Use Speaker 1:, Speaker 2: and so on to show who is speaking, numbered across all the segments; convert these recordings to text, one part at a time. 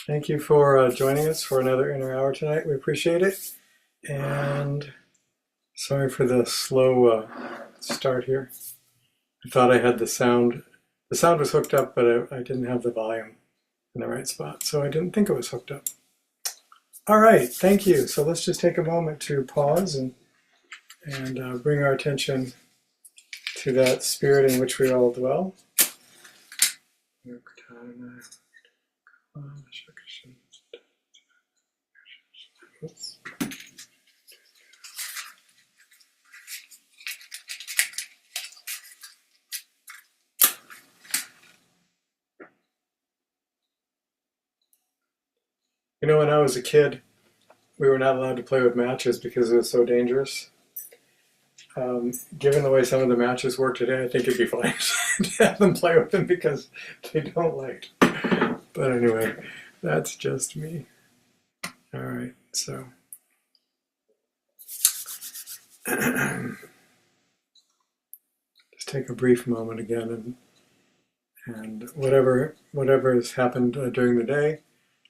Speaker 1: Thank you for joining us for another inner hour tonight. We appreciate it. And sorry for the slow start here. I thought I had the sound. The sound was hooked up, but I didn't have the volume in the right spot, so I didn't think it was hooked up. All right, thank you. So let's just take a moment to pause and bring our attention to that spirit in which we all dwell. Oops. You know, when I was a kid, we were not allowed to play with matches because it was so dangerous. Given the way some of the matches work today, I think it'd be fine to have them play with them because they don't light. But anyway, that's just me. All right, so just take a brief moment again, and whatever has happened during the day,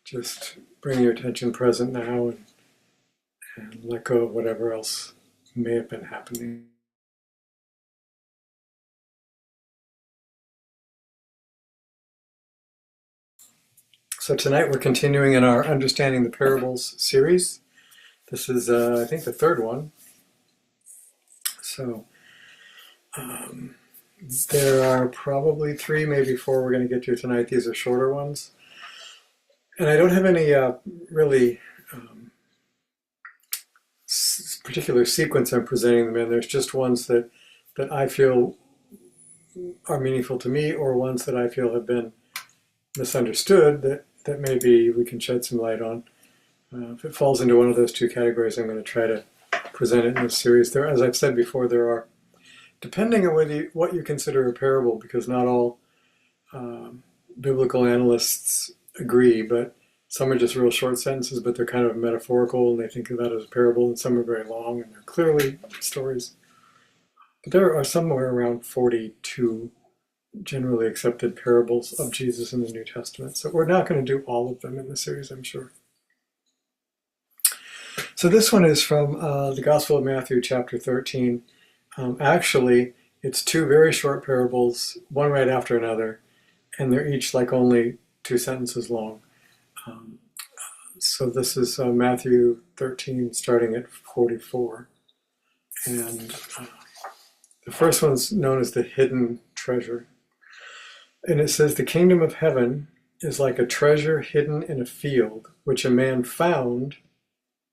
Speaker 1: just bring your attention present now and let go of whatever else may have been happening. So tonight we're continuing in our Understanding the Parables series. This is, I think, the third one. So there are probably three, maybe four we're going to get to tonight. These are shorter ones. And I don't have any really particular sequence I'm presenting them in. There's just ones that I feel are meaningful to me, or ones that I feel have been misunderstood that maybe we can shed some light on. If it falls into one of those two categories, I'm going to try to present it in this series. There, as I've said before, there are, depending on what you consider a parable, because not all biblical analysts agree, but some are just real short sentences, but they're kind of metaphorical, and they think of that as a parable, and some are very long, and they're clearly stories. But there are somewhere around 42 generally accepted parables of Jesus in the New Testament. So we're not going to do all of them in the series, I'm sure. So this one is from the Gospel of Matthew, chapter 13. Actually, it's two very short parables, one right after another, and they're each like only 2 sentences long. So this is Matthew 13, starting at 44. And the first one's known as the hidden treasure. And it says, "The kingdom of heaven is like a treasure hidden in a field, which a man found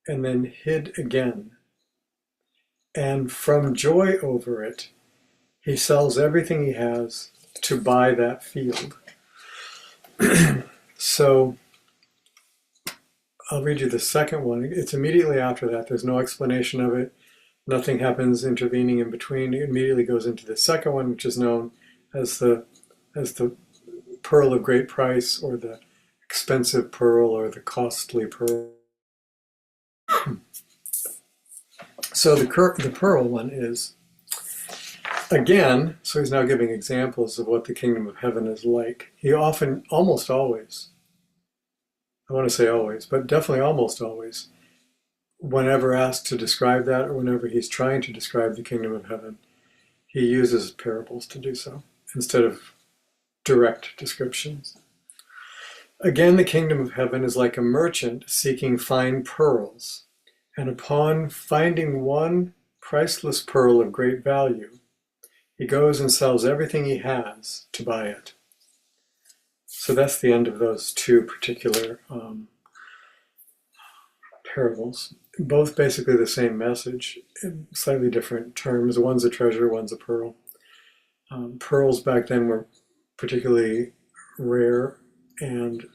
Speaker 1: and then hid again. And from joy over it, he sells everything he has to buy that field." So I'll read you the second one. It's immediately after that. There's no explanation of it. Nothing happens intervening in between. It immediately goes into the second one, which is known as the pearl of great price, or the expensive pearl, or the costly pearl. So the pearl one is, again, so he's now giving examples of what the kingdom of heaven is like. He often, almost always, I want to say always, but definitely almost always, whenever asked to describe that, or whenever he's trying to describe the kingdom of heaven, he uses parables to do so, instead of direct descriptions. "Again, the kingdom of heaven is like a merchant seeking fine pearls, and upon finding one priceless pearl of great value, he goes and sells everything he has to buy it." So that's the end of those two particular parables. Both basically the same message, in slightly different terms. One's a treasure, one's a pearl. Pearls back then were particularly rare and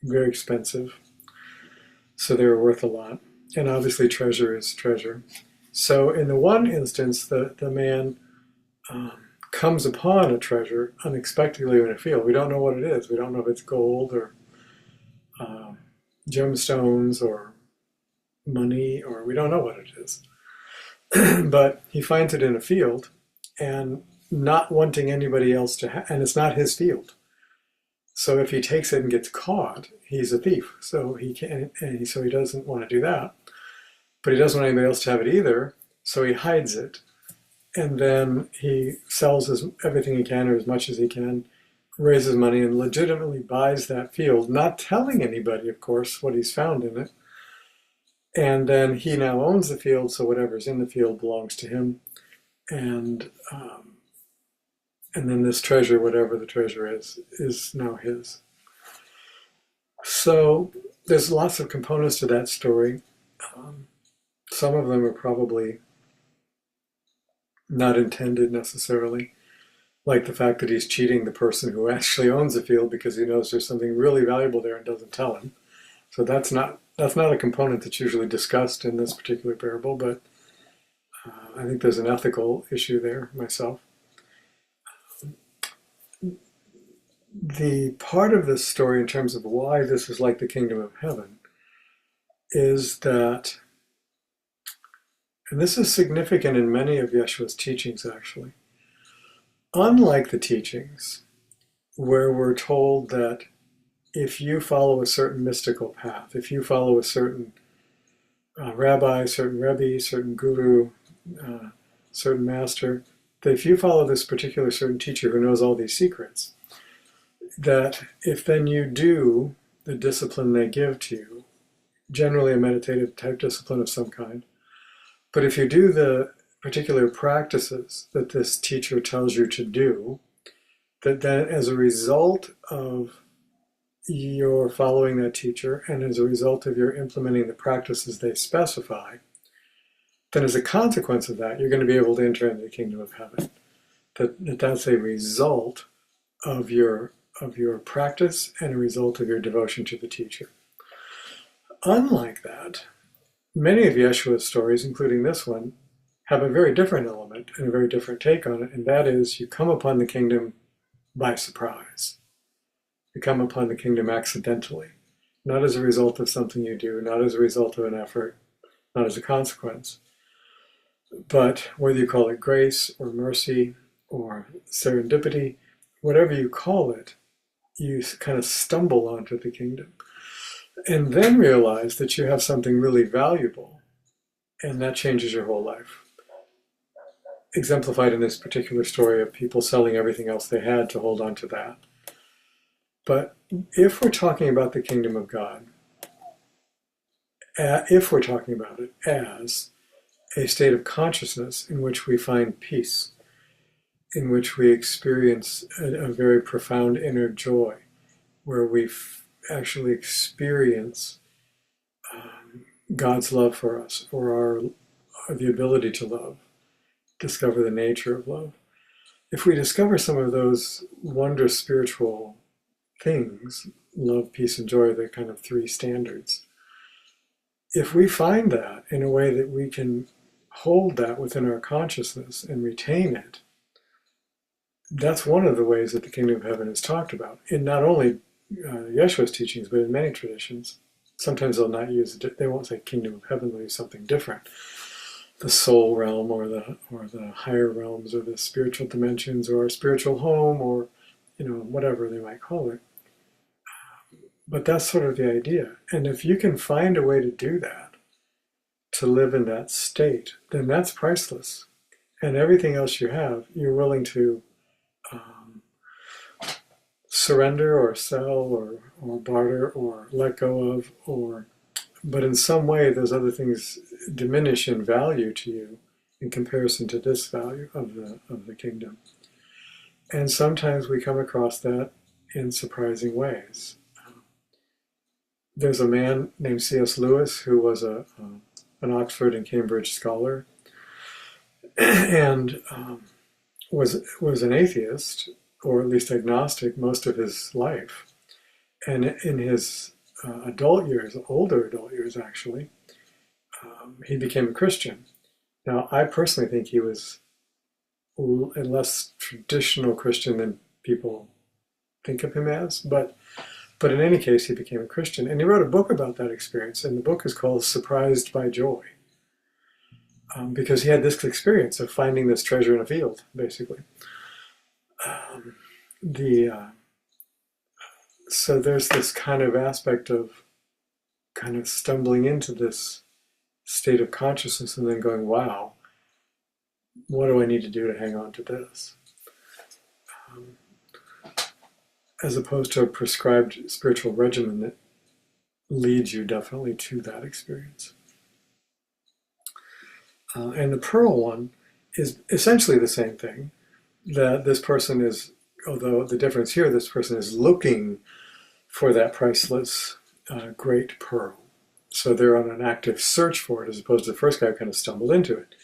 Speaker 1: very expensive, so they were worth a lot. And obviously treasure is treasure. So in the one instance, the man comes upon a treasure unexpectedly in a field. We don't know what it is. We don't know if it's gold or gemstones or money, or we don't know what it is. But he finds it in a field, and not wanting anybody else to and it's not his field. So if he takes it and gets caught, he's a thief. So he can't, and so he doesn't want to do that. But he doesn't want anybody else to have it either. So he hides it, and then he sells everything he can or as much as he can, raises money, and legitimately buys that field, not telling anybody, of course, what he's found in it. And then he now owns the field, so whatever's in the field belongs to him. And then this treasure, whatever the treasure is now his. So there's lots of components to that story. Some of them are probably not intended necessarily, like the fact that he's cheating the person who actually owns the field because he knows there's something really valuable there and doesn't tell him. So that's not a component that's usually discussed in this particular parable, but I think there's an ethical issue there myself. The part of this story in terms of why this is like the kingdom of heaven is that, and this is significant in many of Yeshua's teachings actually, unlike the teachings where we're told that if you follow a certain mystical path, if you follow a certain rabbi, certain rebbe, certain guru, certain master, that if you follow this particular certain teacher who knows all these secrets, that if then you do the discipline they give to you, generally a meditative type discipline of some kind, but if you do the particular practices that this teacher tells you to do, that then as a result of your following that teacher and as a result of your implementing the practices they specify, then as a consequence of that, you're going to be able to enter into the kingdom of heaven. That's a result of your practice and a result of your devotion to the teacher. Unlike that, many of Yeshua's stories, including this one, have a very different element and a very different take on it, and that is you come upon the kingdom by surprise. You come upon the kingdom accidentally, not as a result of something you do, not as a result of an effort, not as a consequence. But whether you call it grace or mercy or serendipity, whatever you call it, you kind of stumble onto the kingdom and then realize that you have something really valuable, and that changes your whole life. Exemplified in this particular story of people selling everything else they had to hold on to that. But if we're talking about the kingdom of God, if we're talking about it as a state of consciousness in which we find peace, in which we experience a very profound inner joy, where we actually experience God's love for us, or the ability to love, discover the nature of love. If we discover some of those wondrous spiritual things, love, peace, and joy, the kind of three standards, if we find that in a way that we can hold that within our consciousness and retain it, that's one of the ways that the kingdom of heaven is talked about in not only Yeshua's teachings, but in many traditions. Sometimes they'll not use it, they won't say kingdom of heaven, they'll use something different. The soul realm, or the higher realms, or the spiritual dimensions, or a spiritual home, or whatever they might call it. But that's sort of the idea. And if you can find a way to do that, to live in that state, then that's priceless. And everything else you have, you're willing to surrender or sell or barter or let go of, but in some way those other things diminish in value to you in comparison to this value of the kingdom. And sometimes we come across that in surprising ways. There's a man named C.S. Lewis who was an Oxford and Cambridge scholar and was an atheist, or at least agnostic, most of his life. And in his adult years, older adult years actually, he became a Christian. Now, I personally think he was a less traditional Christian than people think of him as, but in any case, he became a Christian. And he wrote a book about that experience, and the book is called Surprised by Joy, because he had this experience of finding this treasure in a field, basically. So there's this kind of aspect of kind of stumbling into this state of consciousness and then going, wow, what do I need to do to hang on to this? Um, as opposed to a prescribed spiritual regimen that leads you definitely to that experience. And the pearl one is essentially the same thing, that this person is, although the difference here, this person is looking for that priceless great pearl. So they're on an active search for it, as opposed to the first guy who kind of stumbled into it.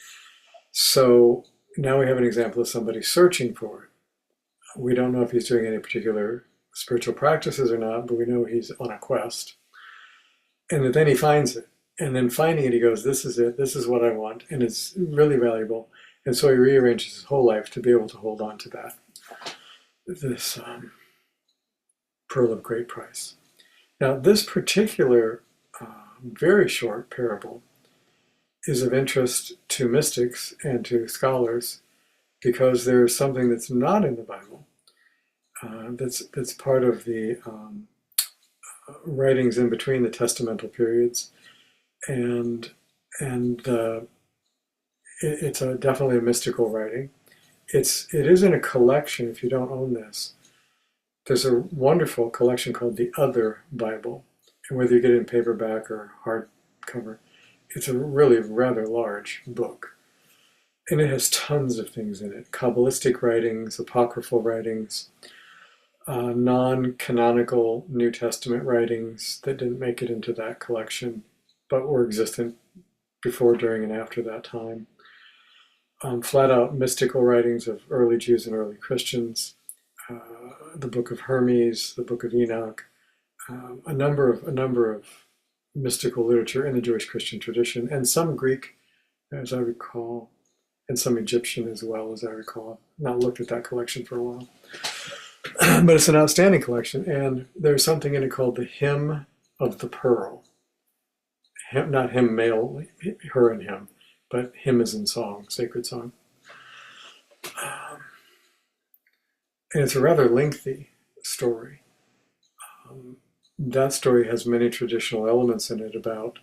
Speaker 1: So now we have an example of somebody searching for it. We don't know if he's doing any particular spiritual practices or not, but we know he's on a quest. And then he finds it. And then finding it, he goes, this is it, this is what I want, and it's really valuable. And so he rearranges his whole life to be able to hold on to that, this pearl of great price. Now, this particular very short parable is of interest to mystics and to scholars because there's something that's not in the Bible that's part of the writings in between the testamental periods, and it's definitely a mystical writing. It is in a collection. If you don't own this, there's a wonderful collection called the Other Bible, and whether you get it in paperback or hardcover, it's a really rather large book, and it has tons of things in it: Kabbalistic writings, apocryphal writings, non-canonical New Testament writings that didn't make it into that collection, but were existent before, during, and after that time. Flat-out mystical writings of early Jews and early Christians, the Book of Hermes, the Book of Enoch, a number of mystical literature in the Jewish Christian tradition, and some Greek, as I recall, and some Egyptian as well, as I recall. I've not looked at that collection for a while. But it's an outstanding collection, and there's something in it called the Hymn of the Pearl. Not him, male, her and him, but hymn as in song, sacred song. And it's a rather lengthy story. That story has many traditional elements in it about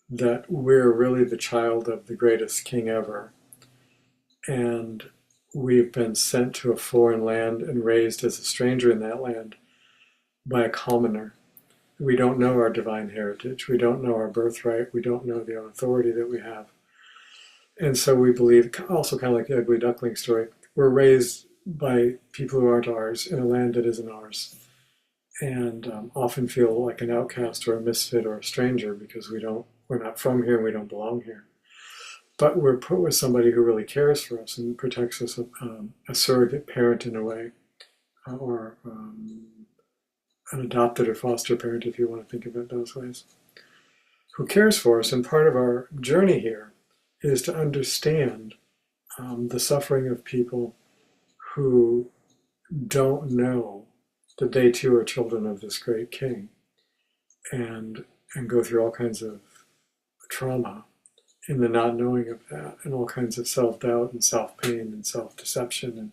Speaker 1: that we're really the child of the greatest king ever, and we've been sent to a foreign land and raised as a stranger in that land by a commoner. We don't know our divine heritage. We don't know our birthright. We don't know the authority that we have. And so we believe, also kind of like the ugly duckling story, we're raised by people who aren't ours in a land that isn't ours, and often feel like an outcast or a misfit or a stranger because we're not from here and we don't belong here. But we're put with somebody who really cares for us and protects us, a surrogate parent in a way, or an adopted or foster parent, if you want to think of it those ways, who cares for us. And part of our journey here is to understand the suffering of people who don't know that they too are children of this great king, and go through all kinds of trauma in the not knowing of that, and all kinds of self-doubt and self-pain and self-deception.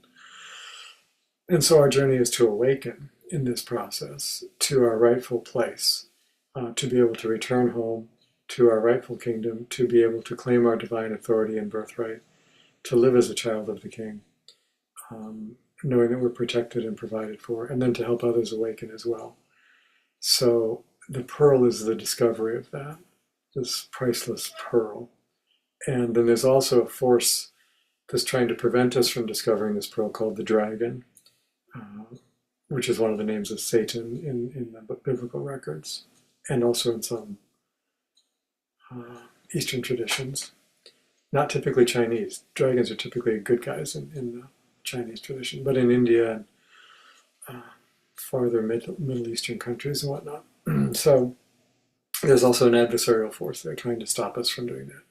Speaker 1: And so our journey is to awaken in this process to our rightful place, to be able to return home to our rightful kingdom, to be able to claim our divine authority and birthright, to live as a child of the king, knowing that we're protected and provided for, and then to help others awaken as well. So the pearl is the discovery of that, this priceless pearl. And then there's also a force that's trying to prevent us from discovering this pearl called the dragon, which is one of the names of Satan in the biblical records, and also in some Eastern traditions. Not typically Chinese. Dragons are typically good guys in the Chinese tradition, but in India and farther Middle Eastern countries and whatnot. So there's also an adversarial force there trying to stop us from doing that.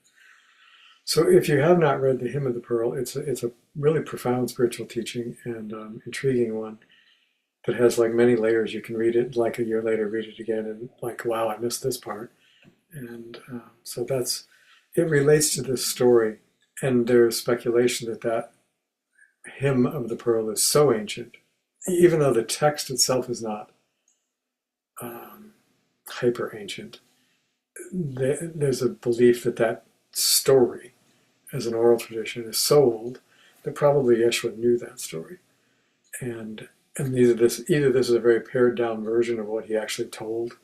Speaker 1: So if you have not read the Hymn of the Pearl, it's a really profound spiritual teaching and intriguing one that has like many layers. You can read it like a year later, read it again, and like, wow, I missed this part. And so it relates to this story, and there's speculation that Hymn of the Pearl is so ancient, even though the text itself is not hyper ancient. There's a belief that that story, as an oral tradition, is so old that probably Yeshua knew that story, and either this is a very pared down version of what he actually told,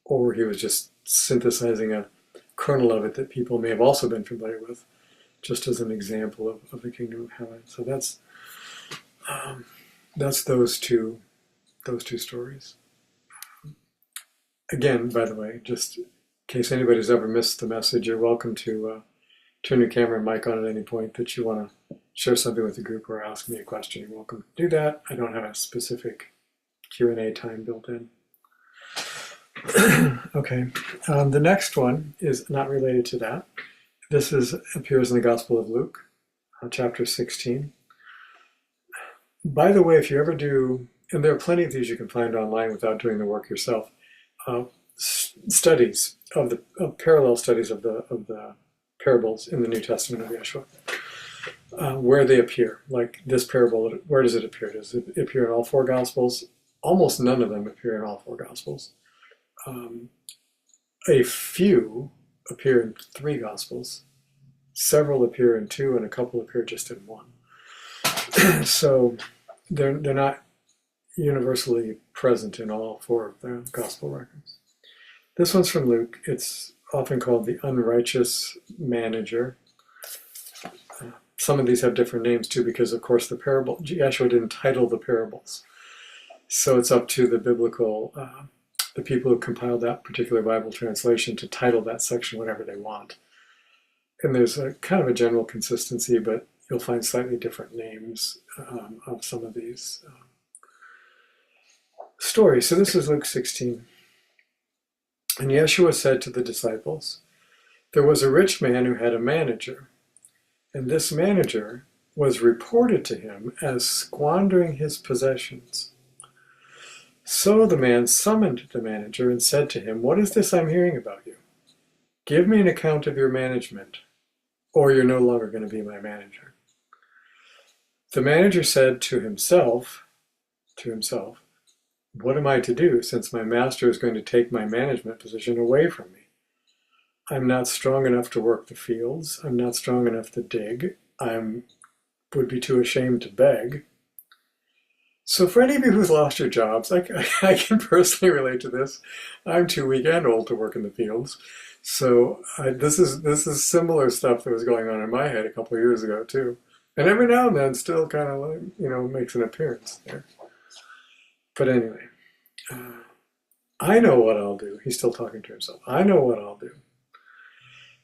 Speaker 1: or he was just synthesizing a kernel of it that people may have also been familiar with, just as an example of the kingdom of heaven. So that's those two stories. Again, by the way, just in case anybody's ever missed the message, you're welcome to turn your camera and mic on at any point that you want to share something with the group or ask me a question. You're welcome to do that. I don't have a specific Q&A time built in. Okay, the next one is not related to that. This appears in the Gospel of Luke, chapter 16. By the way, if you ever do, and there are plenty of these you can find online without doing the work yourself, studies of parallel studies of the parables in the New Testament of Yeshua, where they appear. Like this parable, where does it appear? Does it appear in all four Gospels? Almost none of them appear in all four Gospels. A few appear in three Gospels. Several appear in two, and a couple appear just in one. So they're not universally present in all four of the Gospel records. This one's from Luke. It's often called the Unrighteous Manager. Some of these have different names too, because of course Yeshua didn't title the parables. So it's up to the biblical, the people who compiled that particular Bible translation to title that section whatever they want. And there's a kind of a general consistency, but you'll find slightly different names of some of these stories. So this is Luke 16. And Yeshua said to the disciples, "There was a rich man who had a manager, and this manager was reported to him as squandering his possessions. So the man summoned the manager and said to him, 'What is this I'm hearing about you? Give me an account of your management, or you're no longer going to be my manager.' The manager said to himself, 'What am I to do, since my master is going to take my management position away from me? I'm not strong enough to work the fields. I'm not strong enough to dig. Would be too ashamed to beg.'" So for any of you who've lost your jobs, I can personally relate to this. I'm too weak and old to work in the fields. So this is similar stuff that was going on in my head a couple of years ago too. And every now and then still kind of like, makes an appearance there. But anyway, I know what I'll do. He's still talking to himself. I know what I'll do,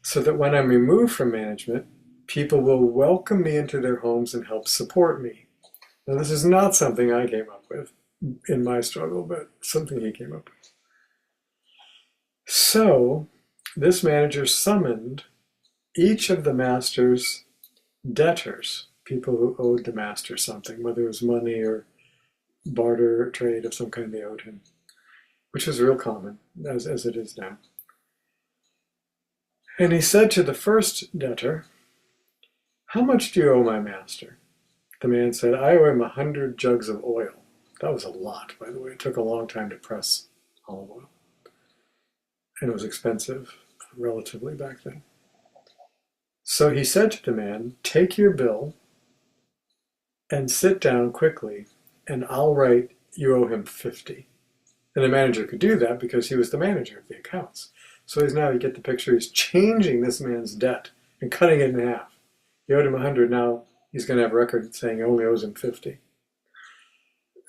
Speaker 1: so that when I'm removed from management, people will welcome me into their homes and help support me. Now, this is not something I came up with in my struggle, but something he came up with. So this manager summoned each of the master's debtors, people who owed the master something, whether it was money or barter or trade of some kind they owed him, which was real common, as it is now. And he said to the first debtor, "How much do you owe my master?" The man said, "I owe him 100 jugs of oil." That was a lot, by the way. It took a long time to press olive oil. And it was expensive, relatively, back then. So he said to the man, "Take your bill and sit down quickly, and I'll write you owe him 50. And the manager could do that because he was the manager of the accounts. So you get the picture, he's changing this man's debt and cutting it in half. He owed him 100, now he's going to have a record saying he only owes him 50.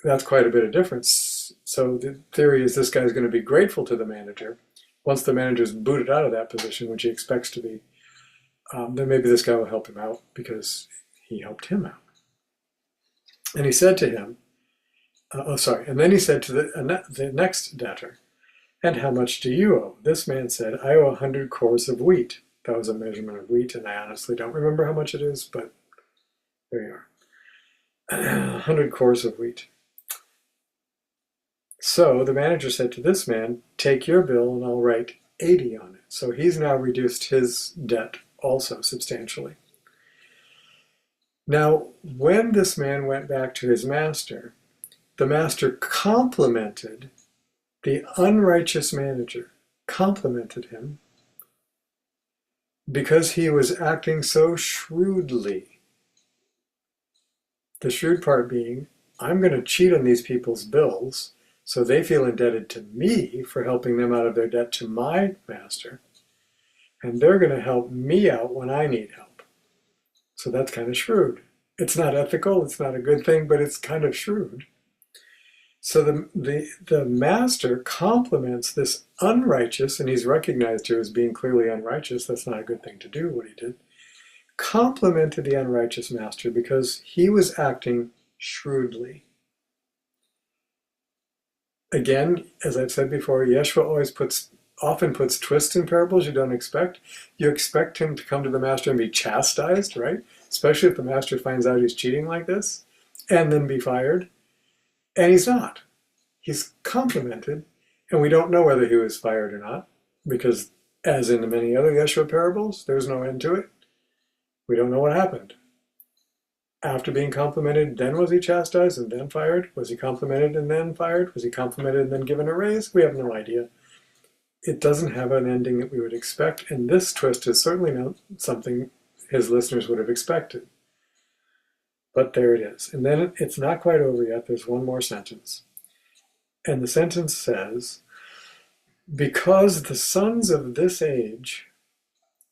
Speaker 1: That's quite a bit of difference. So the theory is this guy's going to be grateful to the manager. Once the manager's booted out of that position, which he expects to be, then maybe this guy will help him out because he helped him out. And he said to him, and then he said to the next debtor, "And how much do you owe?" This man said, "I owe 100 cores of wheat." That was a measurement of wheat, and I honestly don't remember how much it is, but there you are. 100 cores of wheat. So the manager said to this man, "Take your bill and I'll write 80 on it." So he's now reduced his debt also substantially. Now, when this man went back to his master, the master complimented The unrighteous manager complimented him because he was acting so shrewdly. The shrewd part being, I'm going to cheat on these people's bills so they feel indebted to me for helping them out of their debt to my master, and they're going to help me out when I need help. So that's kind of shrewd. It's not ethical, it's not a good thing, but it's kind of shrewd. So the master compliments this unrighteous, and he's recognized here as being clearly unrighteous. That's not a good thing to do, what he did. Complimented the unrighteous master because he was acting shrewdly. Again, as I've said before, Yeshua often puts twists in parables you don't expect. You expect him to come to the master and be chastised, right? Especially if the master finds out he's cheating like this, and then be fired. And he's not. He's complimented, and we don't know whether he was fired or not, because as in the many other Yeshua parables, there's no end to it. We don't know what happened. After being complimented, then was he chastised and then fired? Was he complimented and then fired? Was he complimented and then given a raise? We have no idea. It doesn't have an ending that we would expect, and this twist is certainly not something his listeners would have expected. But there it is. And then it's not quite over yet. There's one more sentence. And the sentence says, because the sons of this age,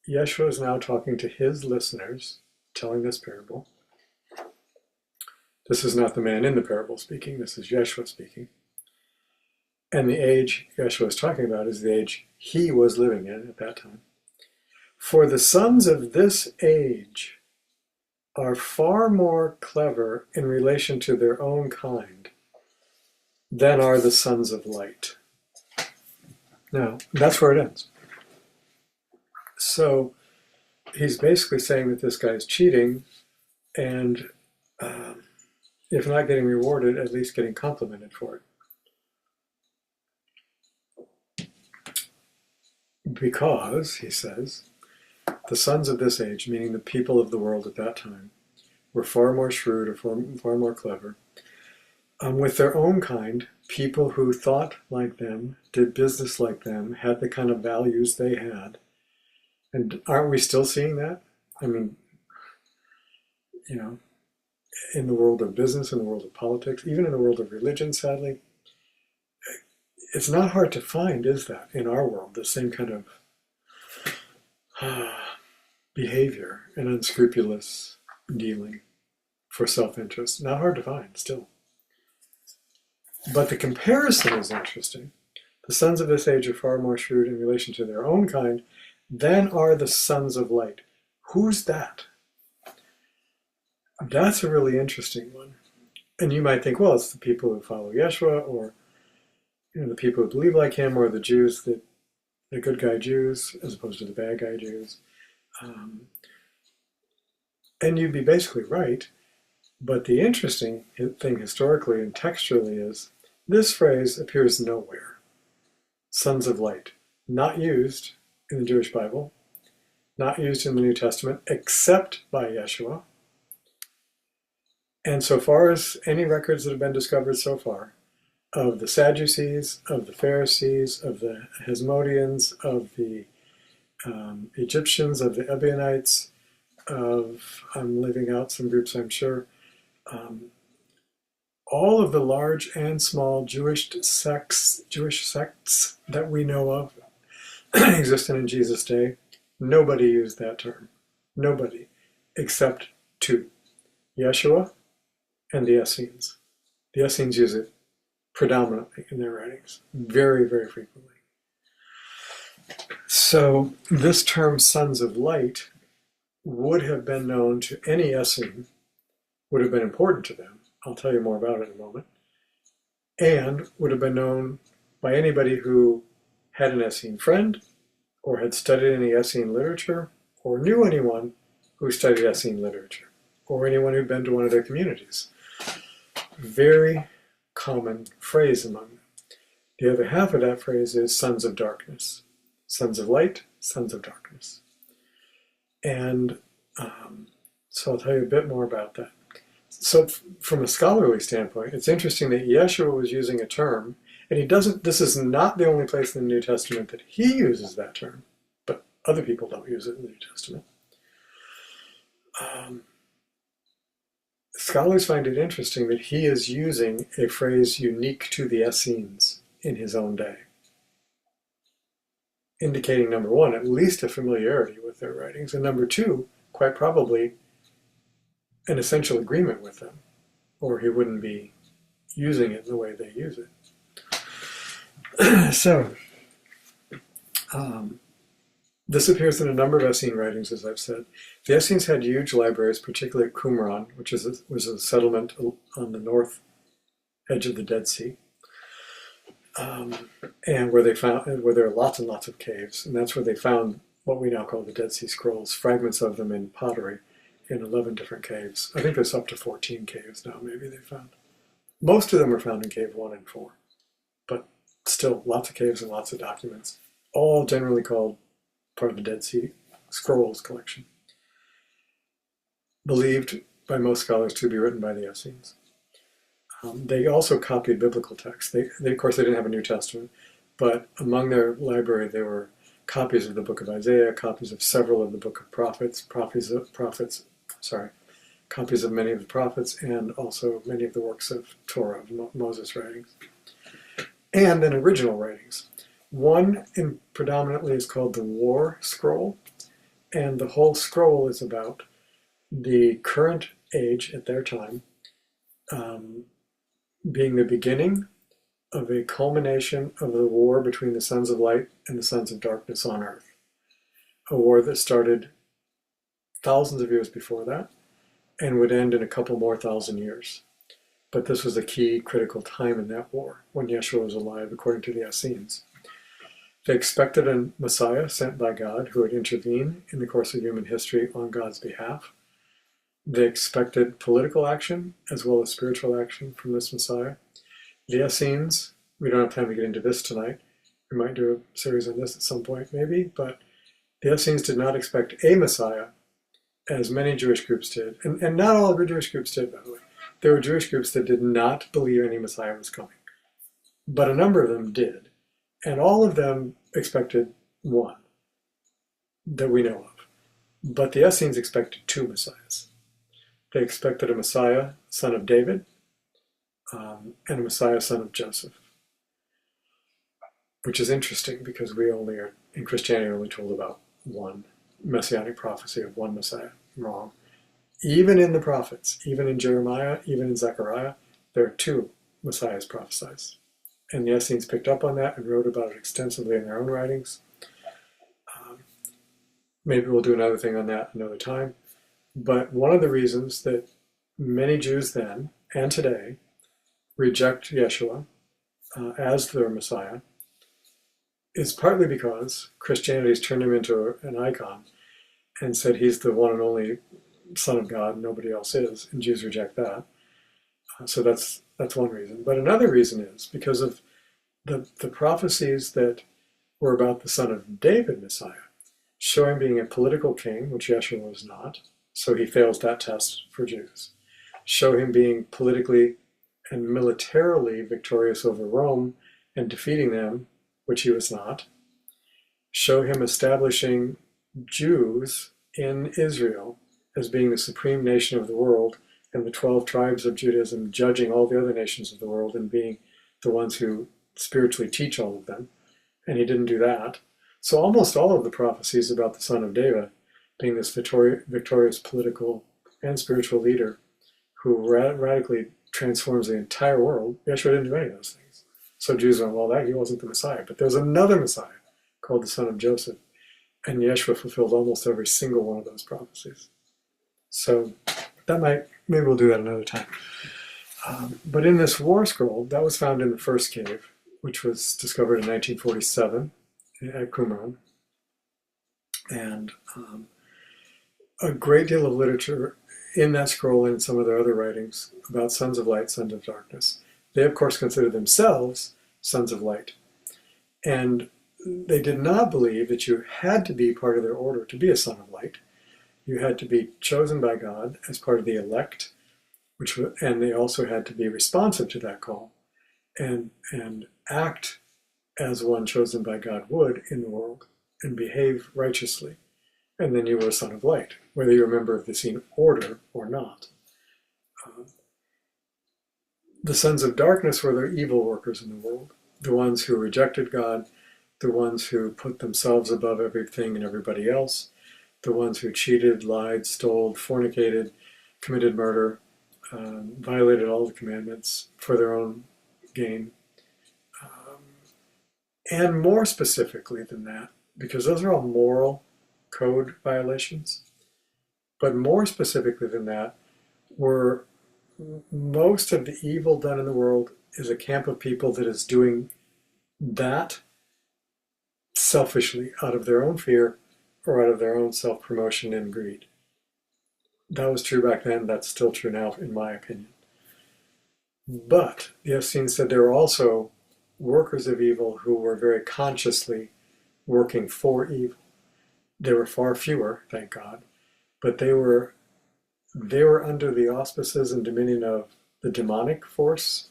Speaker 1: Yeshua is now talking to his listeners, telling this parable. This is not the man in the parable speaking. This is Yeshua speaking. And the age Yeshua is talking about is the age he was living in at that time. For the sons of this age are far more clever in relation to their own kind than are the sons of light. Now, that's where it ends. So he's basically saying that this guy's cheating, and if not getting rewarded, at least getting complimented for it. Because, he says, the sons of this age, meaning the people of the world at that time, were far more shrewd or far more clever. With their own kind, people who thought like them, did business like them, had the kind of values they had. And aren't we still seeing that? I mean, you know, in the world of business, in the world of politics, even in the world of religion, sadly, it's not hard to find, is that, in our world, the same kind of behavior and unscrupulous dealing for self-interest. Not hard to find, still. But the comparison is interesting. The sons of this age are far more shrewd in relation to their own kind than are the sons of light. Who's that? That's a really interesting one. And you might think, well, it's the people who follow Yeshua, or the people who believe like him, or the Jews, the good guy Jews, as opposed to the bad guy Jews. And you'd be basically right. But the interesting thing historically and textually is this phrase appears nowhere. Sons of light. Not used in the Jewish Bible, not used in the New Testament, except by Yeshua. And so far as any records that have been discovered so far, of the Sadducees, of the Pharisees, of the Hasmodeans, of the Egyptians, of the Ebionites, I'm leaving out some groups I'm sure, all of the large and small Jewish sects that we know of existed in Jesus' day, nobody used that term. Nobody, except two, Yeshua and the Essenes. The Essenes use it predominantly in their writings, very, very frequently. So this term sons of light would have been known to any Essene, would have been important to them. I'll tell you more about it in a moment. And would have been known by anybody who had an Essene friend, or had studied any Essene literature, or knew anyone who studied Essene literature, or anyone who'd been to one of their communities. Very common phrase among them. The other half of that phrase is sons of darkness. Sons of light, sons of darkness. And so I'll tell you a bit more about that. So from a scholarly standpoint, it's interesting that Yeshua was using a term, And he doesn't, this is not the only place in the New Testament that he uses that term, but other people don't use it in the New Testament. Scholars find it interesting that he is using a phrase unique to the Essenes in his own day, indicating, number one, at least a familiarity with their writings, and number two, quite probably an essential agreement with them, or he wouldn't be using it the way they use it. So, this appears in a number of Essene writings, as I've said. The Essenes had huge libraries, particularly at Qumran, which was a settlement on the north edge of the Dead Sea, and where there are lots and lots of caves, and that's where they found what we now call the Dead Sea Scrolls, fragments of them in pottery in 11 different caves. I think there's up to 14 caves now, maybe they found. Most of them are found in Cave 1 and 4, but still lots of caves and lots of documents, all generally called part of the Dead Sea Scrolls collection, believed by most scholars to be written by the Essenes. They also copied biblical texts. Of course, they didn't have a New Testament, but among their library there were copies of the book of Isaiah, copies of several of the book of prophets, copies of many of the prophets, and also many of the works of Torah, of Moses' writings, and then original writings. One predominantly is called the War Scroll, and the whole scroll is about the current age at their time being the beginning of a culmination of the war between the sons of light and the sons of darkness on earth. A war that started thousands of years before that and would end in a couple more thousand years. But this was a key critical time in that war when Yeshua was alive, according to the Essenes. They expected a Messiah sent by God who would intervene in the course of human history on God's behalf. They expected political action as well as spiritual action from this Messiah. The Essenes, we don't have time to get into this tonight. We might do a series on this at some point, maybe, but the Essenes did not expect a Messiah, as many Jewish groups did. And not all the Jewish groups did, by the way. There were Jewish groups that did not believe any Messiah was coming. But a number of them did. And all of them expected one that we know of. But the Essenes expected two Messiahs. They expected a Messiah, son of David, and a Messiah, son of Joseph. Which is interesting because we only are, in Christianity, only told about one messianic prophecy of one Messiah. Wrong. Even in the prophets, even in Jeremiah, even in Zechariah, there are two Messiahs prophesied. And the Essenes picked up on that and wrote about it extensively in their own writings. Maybe we'll do another thing on that another time. But one of the reasons that many Jews then and today reject Yeshua as their Messiah is partly because Christianity has turned him into an icon and said he's the one and only Son of God, and nobody else is, and Jews reject that. So that's one reason. But another reason is because of the prophecies that were about the son of David, Messiah, show him being a political king, which Yeshua was not, so he fails that test for Jews. Show him being politically and militarily victorious over Rome and defeating them, which he was not. Show him establishing Jews in Israel as being the supreme nation of the world, and the 12 tribes of Judaism judging all the other nations of the world and being the ones who spiritually teach all of them. And he didn't do that. So almost all of the prophecies about the son of David being this victorious political and spiritual leader who radically transforms the entire world, Yeshua didn't do any of those things. So Jews went, well, that he wasn't the Messiah. But there's another Messiah called the son of Joseph, and Yeshua fulfills almost every single one of those prophecies. So maybe we'll do that another time. But in this war scroll, that was found in the first cave, which was discovered in 1947 at Qumran. And a great deal of literature in that scroll and some of their other writings about sons of light, sons of darkness. They, of course, considered themselves sons of light. And they did not believe that you had to be part of their order to be a son of light. You had to be chosen by God as part of the elect, and they also had to be responsive to that call and act as one chosen by God would in the world and behave righteously. And then you were a son of light, whether you're a member of the seen order or not. The sons of darkness were the evil workers in the world, the ones who rejected God, the ones who put themselves above everything and everybody else, the ones who cheated, lied, stole, fornicated, committed murder, violated all the commandments for their own gain. And more specifically than that, because those are all moral code violations, but more specifically than that, were most of the evil done in the world is a camp of people that is doing that selfishly out of their own fear or out of their own self-promotion and greed. That was true back then. That's still true now, in my opinion. But the Essenes said there were also workers of evil who were very consciously working for evil. There were far fewer, thank God, but they were under the auspices and dominion of the demonic force,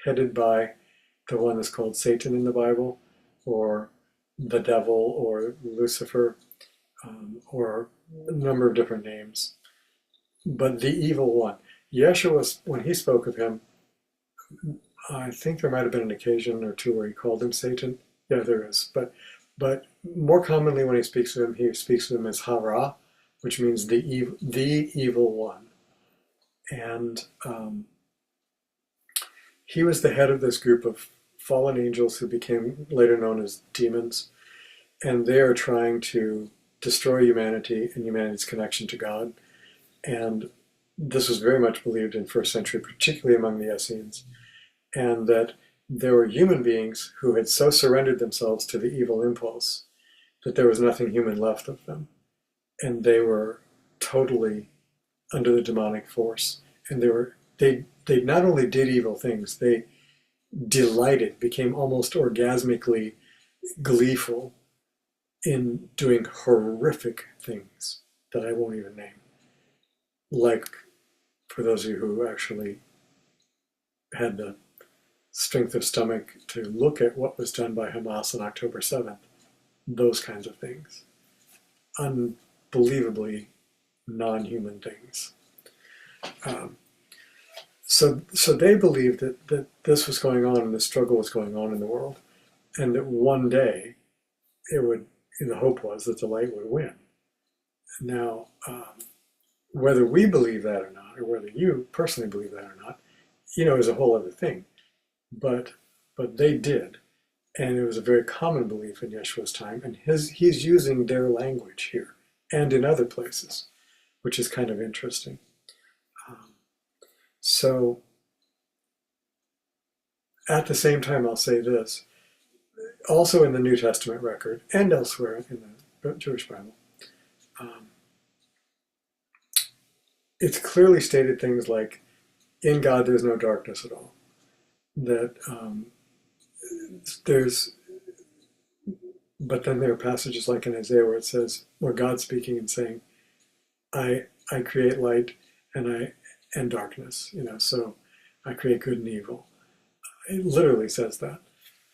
Speaker 1: headed by the one that's called Satan in the Bible, or the devil, or Lucifer, or a number of different names. But the evil one. Yeshua, when he spoke of him, I think there might have been an occasion or two where he called him Satan. Yeah, there is. But more commonly when he speaks of him, he speaks of him as Hara, which means the evil one. And he was the head of this group of fallen angels who became later known as demons. And they are trying to destroy humanity and humanity's connection to God. And this was very much believed in first century, particularly among the Essenes. And that there were human beings who had so surrendered themselves to the evil impulse that there was nothing human left of them. And they were totally under the demonic force. And they not only did evil things, they delighted, became almost orgasmically gleeful in doing horrific things that I won't even name. Like, for those of you who actually had the strength of stomach to look at what was done by Hamas on October 7th, those kinds of things. Unbelievably non-human things. So they believed that this was going on and the struggle was going on in the world, and that one day the hope was that the light would win. Now, whether we believe that or not, or whether you personally believe that or not, is a whole other thing. But they did, and it was a very common belief in Yeshua's time, and he's using their language here and in other places, which is kind of interesting. So at the same time, I'll say this, also in the New Testament record and elsewhere in the Jewish Bible, it's clearly stated things like, in God there's no darkness at all. That but then there are passages like in Isaiah where it says, where God's speaking and saying, I create light and darkness, so I create good and evil. It literally says that.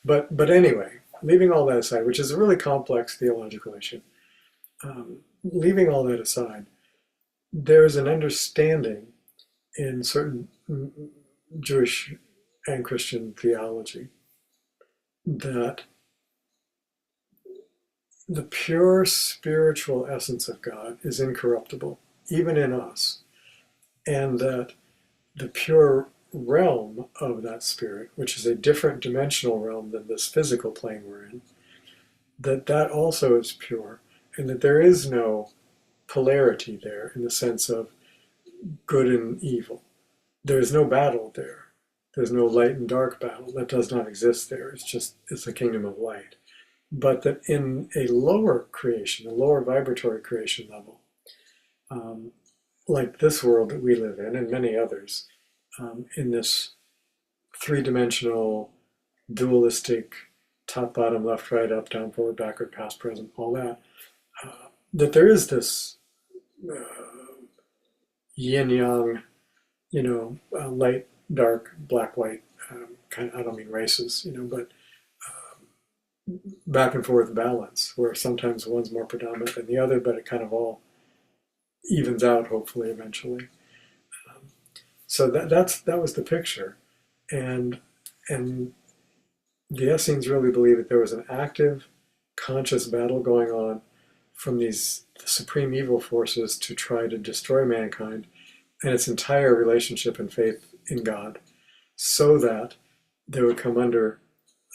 Speaker 1: But anyway, leaving all that aside, which is a really complex theological issue, leaving all that aside, there's an understanding in certain Jewish and Christian theology that the pure spiritual essence of God is incorruptible, even in us, and that the pure realm of that spirit, which is a different dimensional realm than this physical plane we're in, that also is pure, and that there is no polarity there in the sense of good and evil. There's no battle there. There's no light and dark battle. That does not exist there. It's a kingdom of light. But that in a lower creation, a lower vibratory creation level, like this world that we live in and many others, in this three-dimensional, dualistic, top, bottom, left, right, up, down, forward, backward, past, present, all that, that there is this yin-yang, light, dark, black, white, kind of, I don't mean races, back and forth balance where sometimes one's more predominant than the other, but it kind of all evens out, hopefully, eventually. Um, so that was the picture, and and the Essenes really believe that there was an active, conscious battle going on from these supreme evil forces to try to destroy mankind and its entire relationship and faith in God, so that they would come under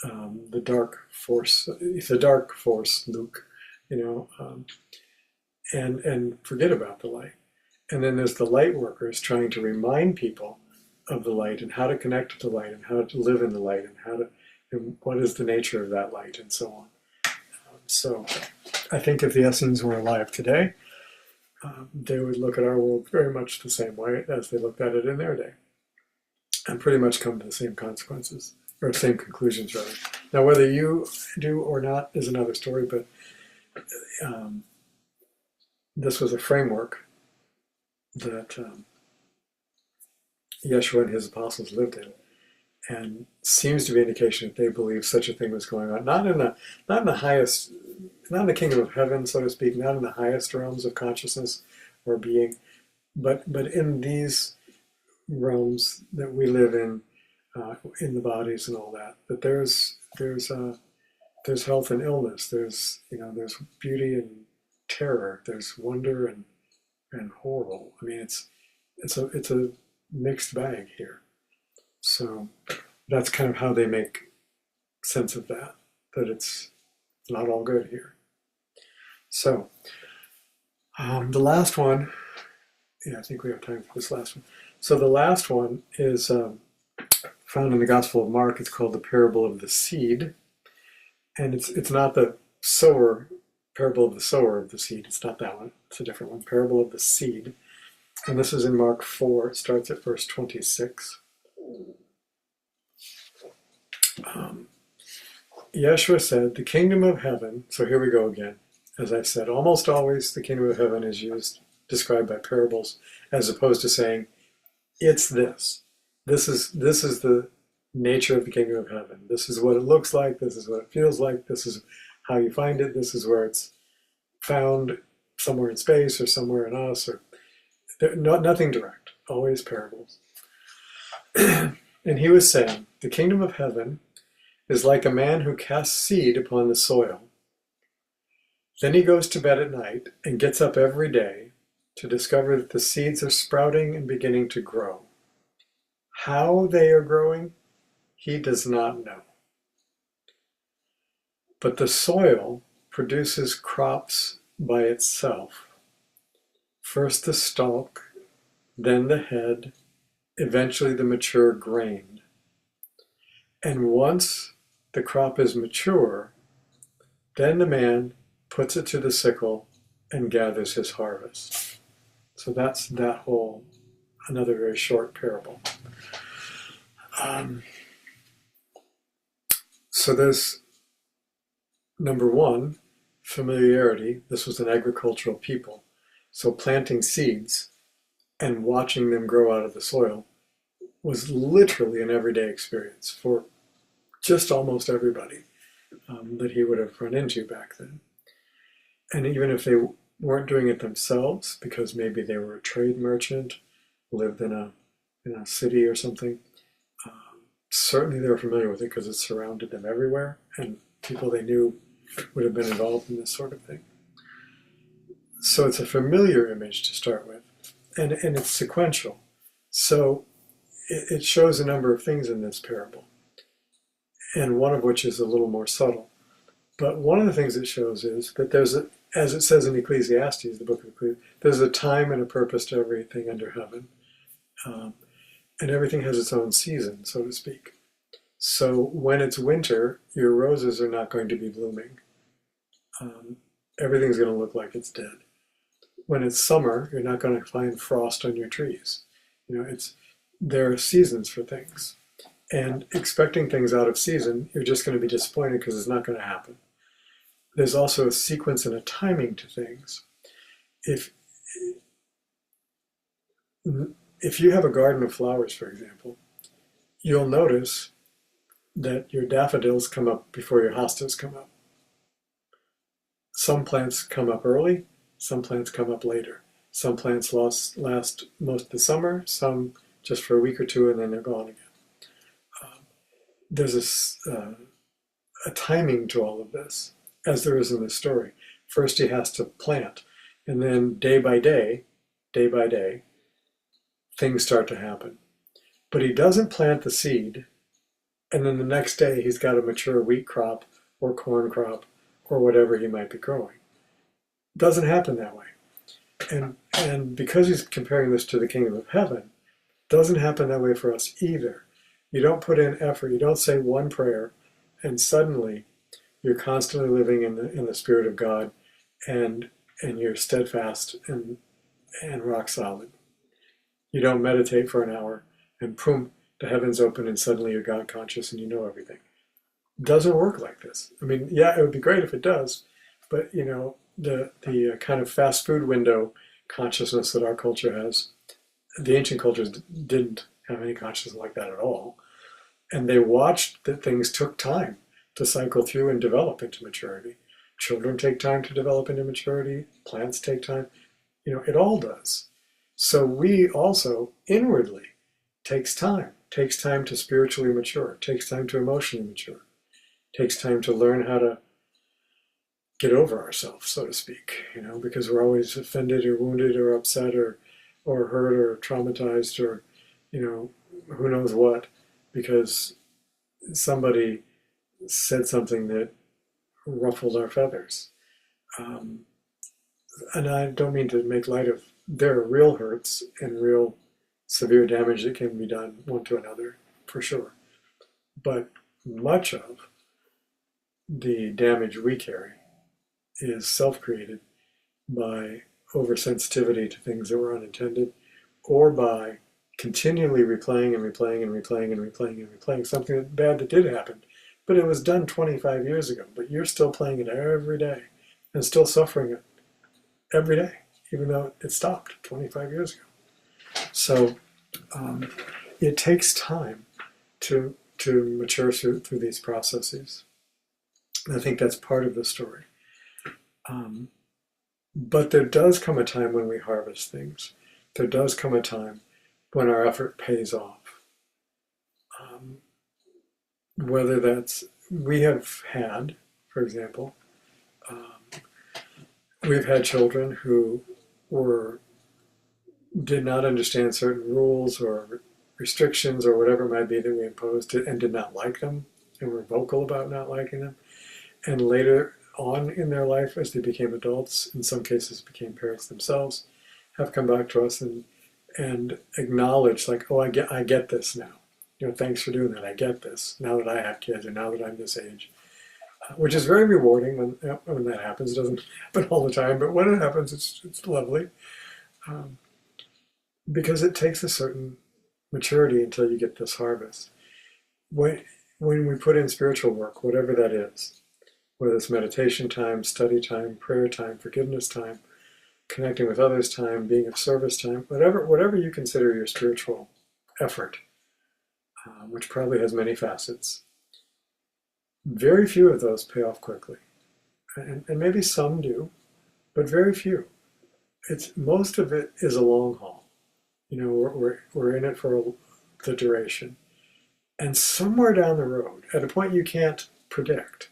Speaker 1: the dark force, Luke, you know, and forget about the light. And then there's the light workers trying to remind people of the light and how to connect to the light and how to live in the light and what is the nature of that light and so on. So I think if the Essenes were alive today, they would look at our world very much the same way as they looked at it in their day, and pretty much come to the same consequences, or same conclusions, rather. Now, whether you do or not is another story, but this was a framework that Yeshua and his apostles lived in, and seems to be an indication that they believed such a thing was going on, not in the highest, not in the kingdom of heaven, so to speak, not in the highest realms of consciousness or being, but in these realms that we live in the bodies and all that. That there's health and illness. There's beauty and terror. There's wonder and horrible. I mean, it's a mixed bag here. So that's kind of how they make sense of that it's not all good here. So the last one, I think we have time for this last one. So the last one is found in the Gospel of Mark. It's called the parable of the seed, and it's not the parable of the sower of the seed. It's not that one. It's a different one. Parable of the seed, and this is in Mark 4. It starts at verse 26. Yeshua said, "The kingdom of heaven." So here we go again. As I said, almost always the kingdom of heaven is described by parables, as opposed to saying, "It's this. This is the nature of the kingdom of heaven. This is what it looks like. This is what it feels like. This is how you find it. This is where it's found, somewhere in space or somewhere in us, or nothing direct. Always parables." And he was saying, "The kingdom of heaven is like a man who casts seed upon the soil. Then he goes to bed at night and gets up every day to discover that the seeds are sprouting and beginning to grow. How they are growing, he does not know. But the soil produces crops by itself. First the stalk, then the head, eventually the mature grain. And once the crop is mature, then the man puts it to the sickle and gathers his harvest." So that's that whole, another very short parable. So there's, number one, familiarity. This was an agricultural people. So planting seeds and watching them grow out of the soil was literally an everyday experience for just almost everybody that he would have run into back then. And even if they weren't doing it themselves, because maybe they were a trade merchant, lived in a city or something, certainly they were familiar with it because it surrounded them everywhere, and people they knew would have been involved in this sort of thing. So it's a familiar image to start with, and it's sequential. So it shows a number of things in this parable, and one of which is a little more subtle. But one of the things it shows is that as it says in Ecclesiastes, the book of Ecclesiastes, there's a time and a purpose to everything under heaven. And everything has its own season, so to speak. So when it's winter, your roses are not going to be blooming. Everything's going to look like it's dead. When it's summer, you're not going to find frost on your trees. There are seasons for things. And expecting things out of season, you're just going to be disappointed because it's not going to happen. There's also a sequence and a timing to things. If you have a garden of flowers, for example, you'll notice that your daffodils come up before your hostas come up. Some plants come up early, some plants come up later. Some plants last most of the summer, some just for a week or two, and then they're gone again. There's a timing to all of this, as there is in this story. First, he has to plant, and then day by day, things start to happen. But he doesn't plant the seed, and then the next day he's got a mature wheat crop or corn crop or whatever he might be growing. It doesn't happen that way. And because he's comparing this to the kingdom of heaven, it doesn't happen that way for us either. You don't put in effort, you don't say one prayer, and suddenly you're constantly living in the Spirit of God, and you're steadfast and rock solid. You don't meditate for an hour, and boom, the heavens open, and suddenly you're God conscious and you know everything. It doesn't work like this. I mean, yeah, it would be great if it does, but the kind of fast food window consciousness that our culture has, the ancient cultures didn't have any consciousness like that at all. And they watched that things took time to cycle through and develop into maturity. Children take time to develop into maturity. Plants take time. It all does. So we also inwardly takes time to spiritually mature, takes time to emotionally mature, takes time to learn how to get over ourselves, so to speak, because we're always offended or wounded or upset or hurt or traumatized or, who knows what, because somebody said something that ruffled our feathers. And I don't mean to make light of, there are real hurts and real severe damage that can be done one to another, for sure. But much of the damage we carry is self-created by oversensitivity to things that were unintended, or by continually replaying and replaying and replaying and replaying and replaying something bad that did happen, but it was done 25 years ago, but you're still playing it every day and still suffering it every day, even though it stopped 25 years ago. So it takes time to mature through these processes. And I think that's part of the story. But there does come a time when we harvest things. There does come a time when our effort pays off. Whether that's, we have had, for example, we've had children who did not understand certain rules or restrictions or whatever it might be that we imposed and did not like them, and were vocal about not liking them. And later on in their life, as they became adults, in some cases became parents themselves, have come back to us and acknowledged, like, oh, I get this now. Thanks for doing that. I get this now that I have kids, or now that I'm this age, which is very rewarding when that happens. It doesn't happen all the time, but when it happens, it's lovely, because it takes a certain maturity until you get this harvest. When we put in spiritual work, whatever that is, whether it's meditation time, study time, prayer time, forgiveness time, connecting with others time, being of service time, whatever you consider your spiritual effort, which probably has many facets, very few of those pay off quickly. And maybe some do, but very few. Most of it is a long haul. We're in it for the duration. And somewhere down the road, at a point you can't predict,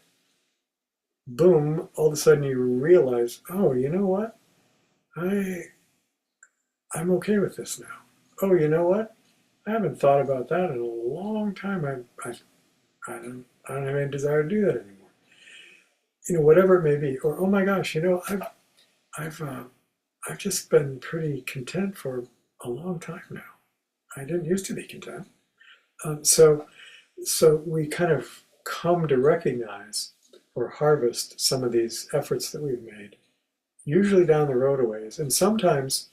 Speaker 1: boom, all of a sudden you realize, oh, you know what? I'm okay with this now. Oh, you know what? I haven't thought about that in a long time. I don't have any desire to do that anymore. Whatever it may be. Or, oh my gosh, I've just been pretty content for a long time now. I didn't used to be content. So we kind of come to recognize or harvest some of these efforts that we've made, usually down the road a ways. And sometimes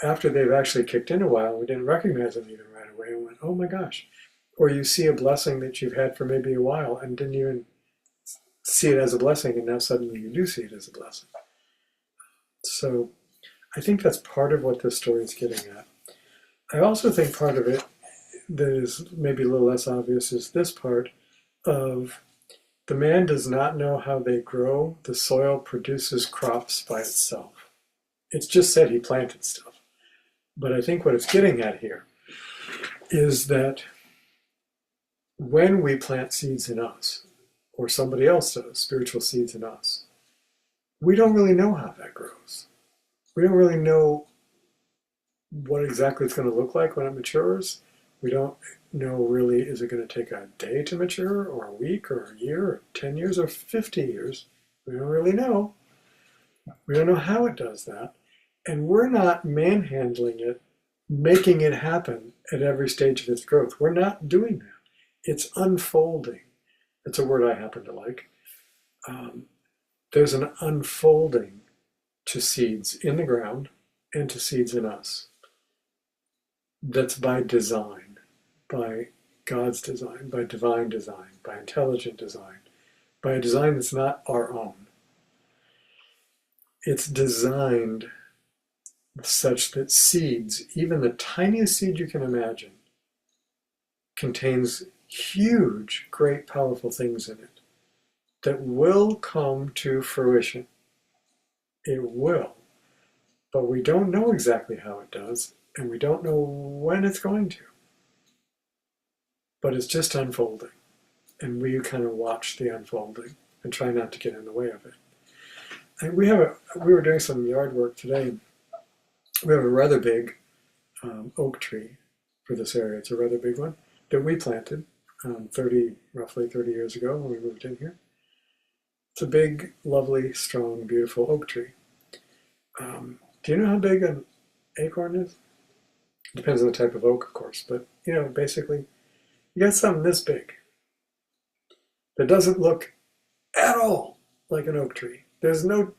Speaker 1: after they've actually kicked in a while, we didn't recognize them even right away and went, oh my gosh. Or you see a blessing that you've had for maybe a while and didn't even see it as a blessing, and now suddenly you do see it as a blessing. So I think that's part of what this story is getting at. I also think part of it, that is maybe a little less obvious is this part of the man does not know how they grow. The soil produces crops by itself. It's just said he planted stuff. But I think what it's getting at here is that when we plant seeds in us, or somebody else does, spiritual seeds in us, we don't really know how that grows. We don't really know what exactly it's going to look like when it matures. We don't know really, is it going to take a day to mature, or a week, or a year, or 10 years, or 50 years? We don't really know. We don't know how it does that. And we're not manhandling it, making it happen at every stage of its growth. We're not doing that. It's unfolding. That's a word I happen to like. There's an unfolding to seeds in the ground and to seeds in us. That's by design, by God's design, by divine design, by intelligent design, by a design that's not our own. It's designed such that seeds, even the tiniest seed you can imagine, contains huge, great, powerful things in it that will come to fruition. It will. But we don't know exactly how it does, and we don't know when it's going to. But it's just unfolding. And we kind of watch the unfolding and try not to get in the way of it. And we were doing some yard work today. We have a rather big oak tree for this area. It's a rather big one that we planted roughly 30 years ago when we moved in here. It's a big, lovely, strong, beautiful oak tree. Do you know how big an acorn is? It depends on the type of oak, of course, but basically, you got something this big that doesn't look at all like an oak tree. There's no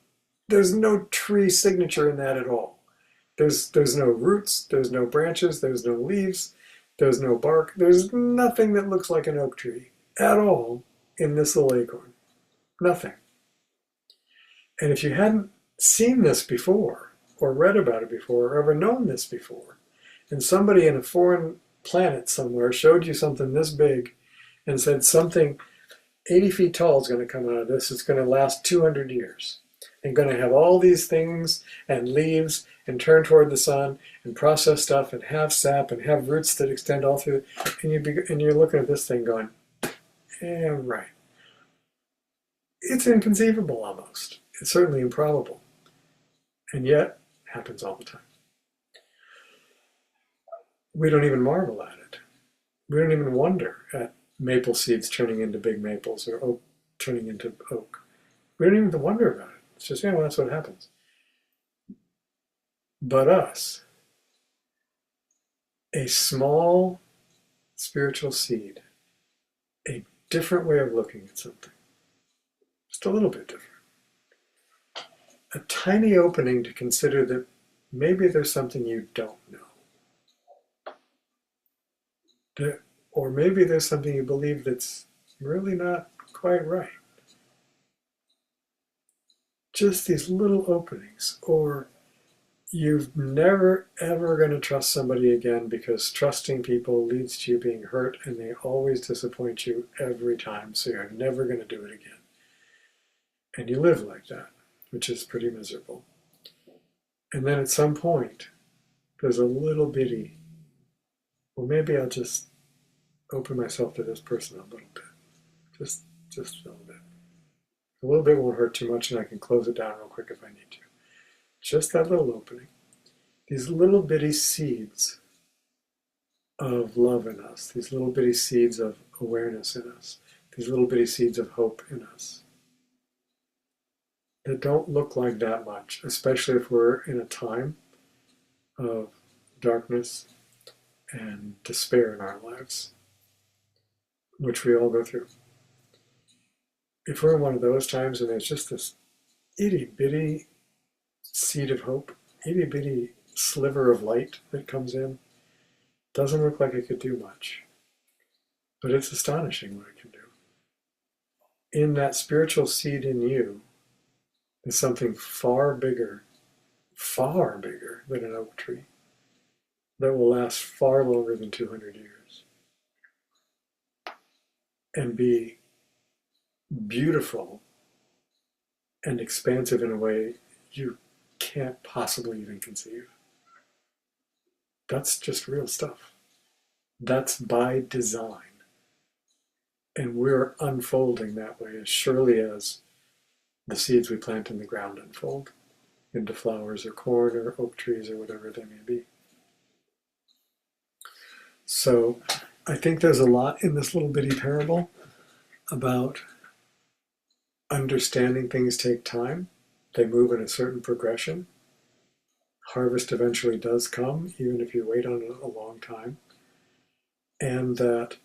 Speaker 1: tree signature in that at all. There's no roots, there's no branches, there's no leaves, there's no bark. There's nothing that looks like an oak tree at all in this little acorn. Nothing. And if you hadn't seen this before, or read about it before, or ever known this before, and somebody in a foreign planet somewhere showed you something this big and said something 80 feet tall is going to come out of this, it's going to last 200 years, and going to have all these things and leaves and turn toward the sun and process stuff and have sap and have roots that extend all through, and you're looking at this thing going, yeah, right. It's inconceivable almost. It's certainly improbable. And yet, it happens all the time. We don't even marvel at it. We don't even wonder at maple seeds turning into big maples or oak turning into oak. We don't even wonder about it. It's just, well, that's what happens. But us, a small spiritual seed, a different way of looking at something, just a little bit different. A tiny opening to consider that maybe there's something you don't know. Or maybe there's something you believe that's really not quite right. Just these little openings. Or you're never ever going to trust somebody again because trusting people leads to you being hurt and they always disappoint you every time, so you're never going to do it again. And you live like that, which is pretty miserable. And then at some point, there's a little bitty, well, maybe I'll just open myself to this person a little bit. Just a little bit. A little bit won't hurt too much and I can close it down real quick if I need to. Just that little opening. These little bitty seeds of love in us, these little bitty seeds of awareness in us, these little bitty seeds of hope in us that don't look like that much, especially if we're in a time of darkness and despair in our lives, which we all go through. If we're in one of those times and there's just this itty bitty seed of hope, itty bitty sliver of light that comes in, doesn't look like it could do much, but it's astonishing what it can do. In that spiritual seed in you is something far bigger than an oak tree. that will last far longer than 200 years and be beautiful and expansive in a way you can't possibly even conceive. That's just real stuff. That's by design. And we're unfolding that way as surely as the seeds we plant in the ground unfold into flowers or corn or oak trees or whatever they may be. So I think there's a lot in this little bitty parable about understanding things take time. They move in a certain progression. Harvest eventually does come, even if you wait on it a long time. And that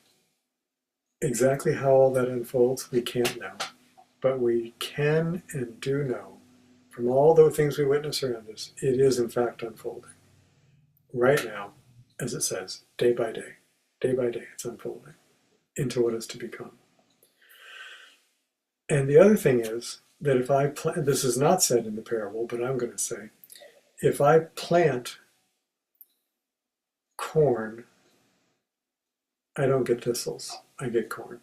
Speaker 1: exactly how all that unfolds, we can't know. But we can and do know from all the things we witness around us, it is in fact unfolding. Right now, as it says, day by day, it's unfolding into what is to become. And the other thing is that if I plant, this is not said in the parable, but I'm going to say, if I plant corn, I don't get thistles, I get corn.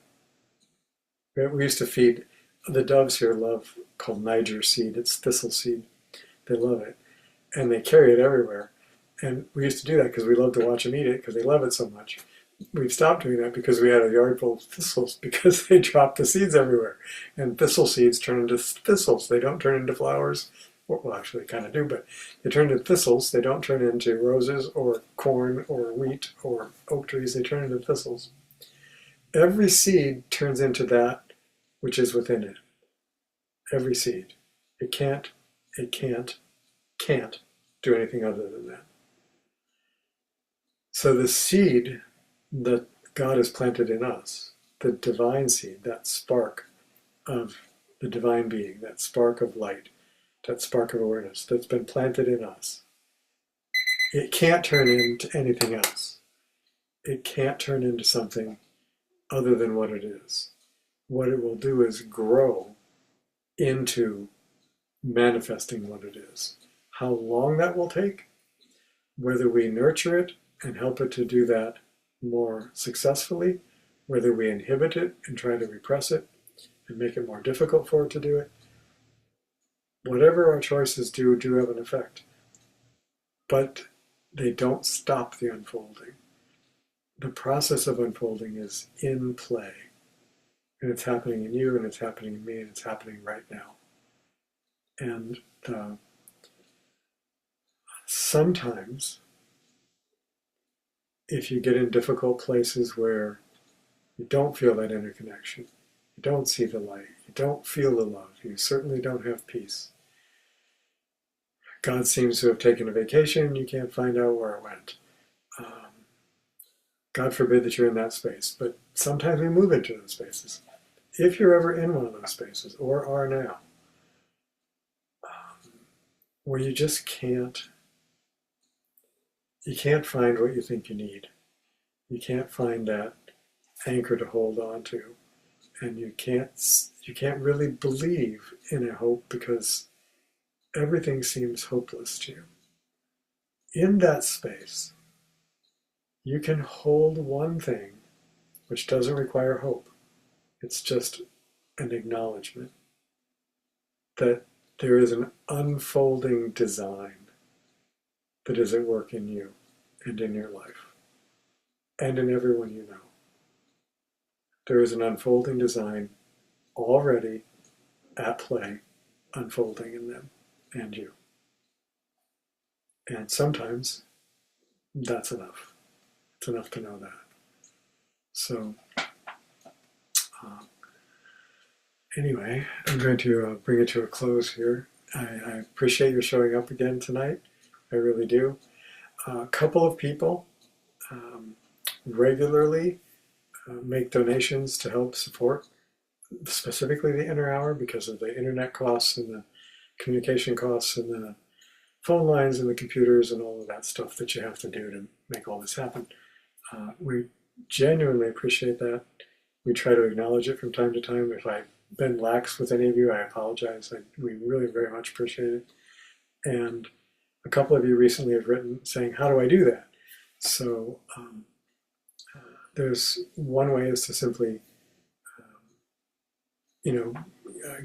Speaker 1: We used to feed, the doves here love, called Niger seed, it's thistle seed. They love it. And they carry it everywhere. And we used to do that because we love to watch them eat it because they love it so much. We've stopped doing that because we had a yard full of thistles because they drop the seeds everywhere. And thistle seeds turn into thistles. They don't turn into flowers. Well, actually, they kind of do, but they turn into thistles. They don't turn into roses or corn or wheat or oak trees. They turn into thistles. Every seed turns into that which is within it. Every seed. It can't do anything other than that. So the seed that God has planted in us, the divine seed, that spark of the divine being, that spark of light, that spark of awareness that's been planted in us, it can't turn into anything else. It can't turn into something other than what it is. What it will do is grow into manifesting what it is. How long that will take, whether we nurture it and help it to do that more successfully, whether we inhibit it and try to repress it and make it more difficult for it to do it, whatever our choices do have an effect. But they don't stop the unfolding. The process of unfolding is in play. And it's happening in you, and it's happening in me, and it's happening right now. And sometimes, if you get in difficult places where you don't feel that interconnection, you don't see the light, you don't feel the love, you certainly don't have peace. God seems to have taken a vacation, and you can't find out where it went. God forbid that you're in that space, but sometimes we move into those spaces. If you're ever in one of those spaces, or are now, where you just can't find what you think you need. You can't find that anchor to hold on to, and you can't really believe in a hope because everything seems hopeless to you. In that space, you can hold one thing which doesn't require hope. It's just an acknowledgement that there is an unfolding design that is at work in you and in your life and in everyone you know. There is an unfolding design already at play, unfolding in them and you. And sometimes that's enough. It's enough to know that. So, anyway, I'm going to bring it to a close here. I appreciate your showing up again tonight. I really do. A couple of people regularly make donations to help support specifically the Inner Hour because of the internet costs and the communication costs and the phone lines and the computers and all of that stuff that you have to do to make all this happen. We genuinely appreciate that. We try to acknowledge it from time to time. If I've been lax with any of you, I apologize. We really very much appreciate it. And a couple of you recently have written saying, how do I do that? So there's one way is to simply,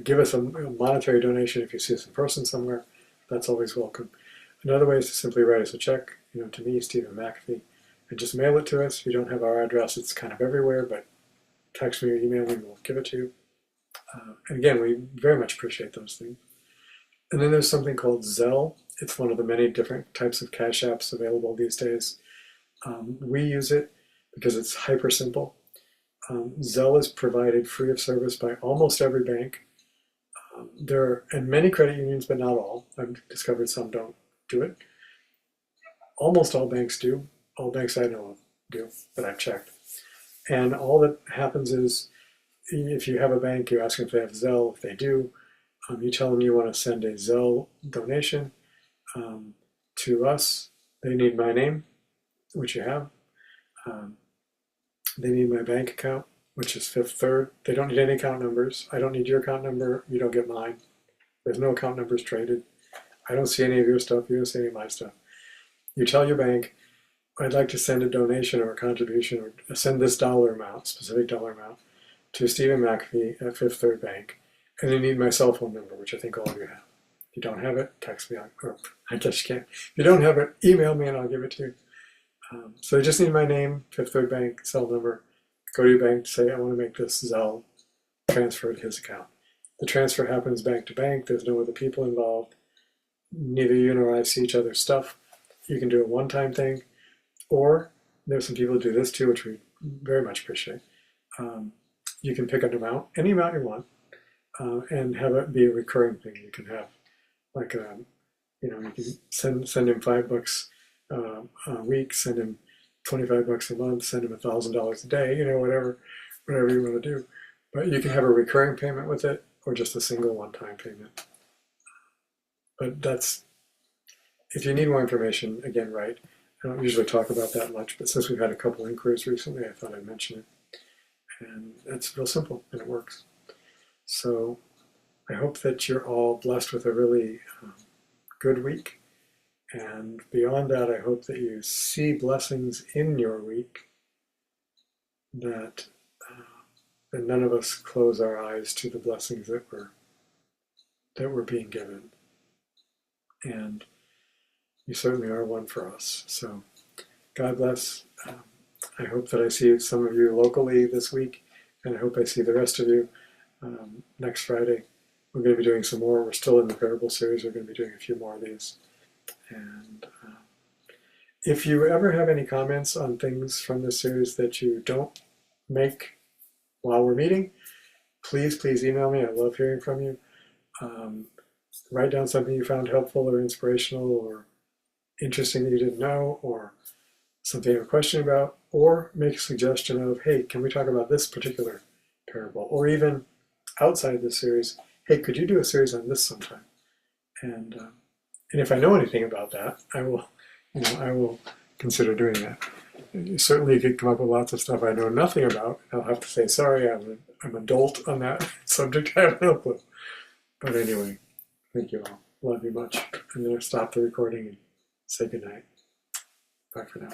Speaker 1: give us a monetary donation if you see us in person somewhere. That's always welcome. Another way is to simply write us a check, to me, Stephen McAfee, and just mail it to us. If you don't have our address, it's kind of everywhere, but text me or email me, we'll give it to you. And again, we very much appreciate those things. And then there's something called Zelle. It's one of the many different types of cash apps available these days. We use it because it's hyper simple. Zelle is provided free of service by almost every bank. And many credit unions, but not all. I've discovered some don't do it. Almost all banks do. All banks I know of do, that I've checked. And all that happens is, if you have a bank, you ask them if they have Zelle. If they do, you tell them you want to send a Zelle donation to us. They need my name, which you have. They need my bank account, which is Fifth Third. They don't need any account numbers. I don't need your account number. You don't get mine. There's no account numbers traded. I don't see any of your stuff. You don't see any of my stuff. You tell your bank, I'd like to send a donation or a contribution or send this dollar amount, specific dollar amount, to Stephen McAfee at Fifth Third Bank. And you need my cell phone number, which I think all of you have. If you don't have it, text me. Or I guess you can't. If you don't have it, email me and I'll give it to you. So you just need my name, Fifth Third Bank, cell number. Go to your bank, say, I want to make this Zelle transfer to his account. The transfer happens bank to bank. There's no other people involved. Neither you nor I see each other's stuff. You can do a one-time thing. Or there's some people who do this too, which we very much appreciate. You can pick an amount, any amount you want, and have it be a recurring thing. You can have you can send him $5 a week, send him $25 a month, send him $1,000 a day, whatever you want to do. But you can have a recurring payment with it, or just a single one-time payment. But if you need more information, again, write. I don't usually talk about that much, but since we've had a couple inquiries recently, I thought I'd mention it. And it's real simple, and it works. So I hope that you're all blessed with a really good week. And beyond that, I hope that you see blessings in your week, that none of us close our eyes to the blessings that we're being given. And you certainly are one for us. So God bless. I hope that I see some of you locally this week, and I hope I see the rest of you next Friday. We're going to be doing some more. We're still in the parable series. We're going to be doing a few more of these. And if you ever have any comments on things from this series that you don't make while we're meeting, please email me. I love hearing from you. Write down something you found helpful or inspirational or interesting that you didn't know, or something you have a question about, or make a suggestion of, hey, can we talk about this particular parable? Or even outside this series, hey, could you do a series on this sometime? And if I know anything about that, I will consider doing that. You certainly could come up with lots of stuff I know nothing about. I'll have to say, sorry, I'm a dolt on that subject. I have no clue. But anyway, thank you all. Love you much. I'm going to stop the recording and say goodnight. Bye for now.